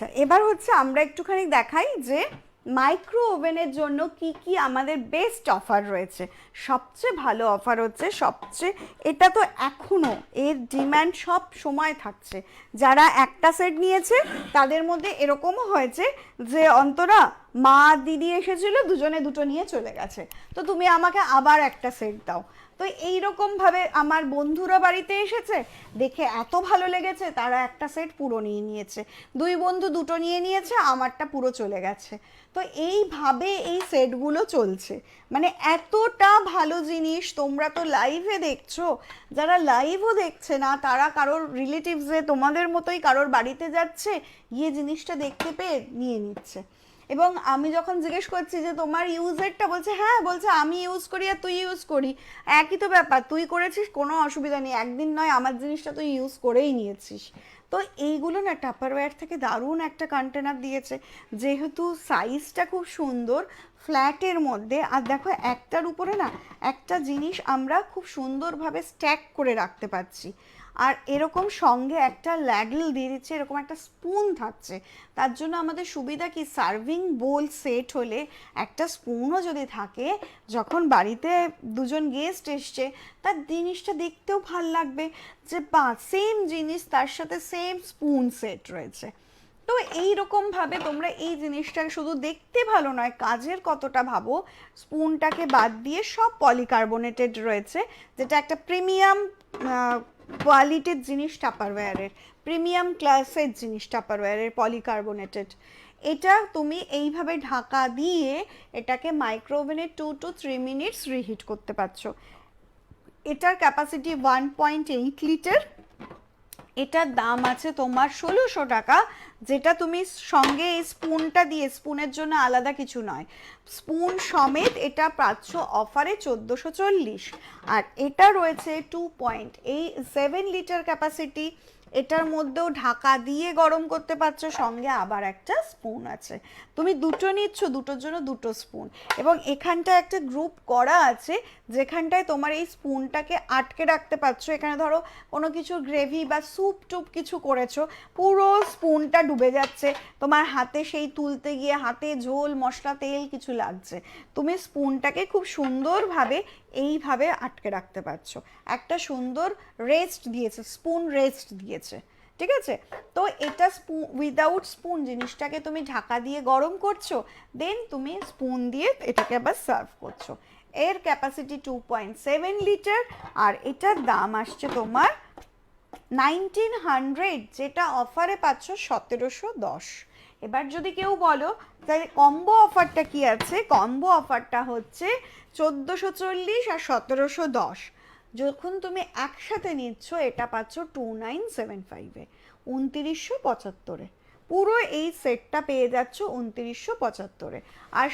আচ্ছা, এবার হচ্ছে আমরা একটুখানি দেখাই যে মাইক্রো ওভেনের জন্য কি কি আমাদের বেস্ট অফার রয়েছে। সবচেয়ে ভালো অফার হচ্ছে এটা তো এখনো এর ডিমান্ড সব সময় থাকছে। যারা একটা সেট নিয়েছে তাদের মধ্যে এরকমও হয়েছে যে অন্তরা মা দিদি এসেছিল, দুজনে দুটো নিয়ে চলে গেছে, তো তুমি আমাকে আবার একটা সেট দাও। তো এইরকমভাবে আমার বন্ধুরা বাড়িতে এসেছে, দেখে এত ভালো লেগেছে তারা একটা সেট পুরো নিয়ে নিয়েছে, দুই বন্ধু দুটো নিয়ে নিয়েছে, আমারটা পুরো চলে গেছে। তো এইভাবে এই সেটগুলো চলছে, মানে এতটা ভালো জিনিস। তোমরা তো লাইভে দেখছো, যারা লাইভও দেখছে না তারা কারোর রিলেটিভসে তোমাদের মতোই কারোর বাড়িতে যাচ্ছে, গিয়ে জিনিসটা দেখতে পেয়ে নিয়ে নিচ্ছে। এবং আমি যখন জিজ্ঞেস করছি যে তোমার ইউজেরটা, বলছে হ্যাঁ, বলছে আমি ইউজ করি আর তুই ইউজ করি, একই তো ব্যাপার, তুই করেছিস কোনো অসুবিধা নেই, একদিন নয় আমার জিনিসটা তুই ইউজ করেই নিয়েছিস। তো এইগুলো না টাপারওয়্যার থেকে দারুণ একটা কন্টেনার দিয়েছে, যেহেতু সাইজটা খুব সুন্দর, ফ্ল্যাটের মধ্যে। আর দেখো একটার উপরে না একটা জিনিস আমরা খুব সুন্দরভাবে স্ট্যাক করে রাখতে পারছি। আর এরকম সঙ্গে একটা ল্যাডল দিয়ে দিচ্ছে, এরকম একটা স্পুন থাকছে। তার জন্য আমাদের সুবিধা কি, সার্ভিং বোল সেট হলে একটা স্পুনও যদি থাকে, যখন বাড়িতে দুজন গেস্ট এসছে তার জিনিসটা দেখতেও ভাল লাগবে যে বা সেম জিনিস তার সাথে সেম স্পুন সেট রয়েছে। তো এইরকমভাবে তোমরা এই জিনিসটা শুধু দেখতে ভালো নয়, কাজের কতটা ভাবো। স্পুনটাকে বাদ দিয়ে সব পলিকার্বনেটেড রয়েছে, যেটা একটা প্রিমিয়াম কোয়ালিটির জিনিস টাপারওয়্যারের, প্রিমিয়াম ক্লাসের জিনিস টাপারওয়্যারের পলিকার্বনেটেড। এটা তুমি এইভাবে ঢাকা দিয়ে এটাকে মাইক্রোওভেনে 2 to 3 মিনিটস রিহিট করতে পারছো। এটার ক্যাপাসিটি 1.8 লিটার। এটার দাম আছে তোমার 1600 টাকা, যেটা তুমি সঙ্গে এই স্পুনটা দিয়ে, স্পুনের জন্য আলাদা কিছু নয়, স্পুন সমেত এটা পাচ্ছ অফারে 1440। আর এটা রয়েছে 2.7 লিটার ক্যাপাসিটি, এটার মধ্যেও ঢাকা দিয়ে গরম করতে পারছো, সঙ্গে আবার একটা স্পুন আছে। তুমি দুটো নিচ্ছ, দুটোর জন্য দুটো স্পুন। এবং এখানটায় একটা গ্রুপ করা আছে যেখানটায় তোমার এই স্পুনটাকে আটকে রাখতে পারছো। এখানে ধরো কোনো কিছু গ্রেভি বা স্যুপ টুপ কিছু করেছো, পুরো স্পুনটা ডুবে যাচ্ছে, তোমার হাতে সেই তুলতে গিয়ে হাতে ঝোল মশলা তেল কিছু লাগছে, তুমি স্পুনটাকে খুব সুন্দরভাবে এইভাবে আটকে রাখতে পারছো। একটা সুন্দর রেস্ট দিয়েছে, স্পুন রেস্ট দিয়েছে, ঠিক আছে। তো এটা স্পুন উইদাউট স্পুন জিনিসটাকে তুমি ঢাকা দিয়ে গরম করছো, দেন তুমি স্পুন দিয়ে এটাকে আবার সার্ভ করছো। এর ক্যাপাসিটি 2.7 লিটার, আর এটার দাম আসছে তোমার 1900, যেটা অফারে পাচ্ছ 1710। এবার যদি কেউ বলো তাহলে কম্বো অফারটা কি আছে, কম্বো অফারটা হচ্ছে 1440 আর 1710। যখন তুমি একসাথে নিচ্ছ এটা পাচ্ছ 2975-এ, 2975-এ পুরো এই সেটটা পেয়ে যাচ্ছ 2975-এ। আর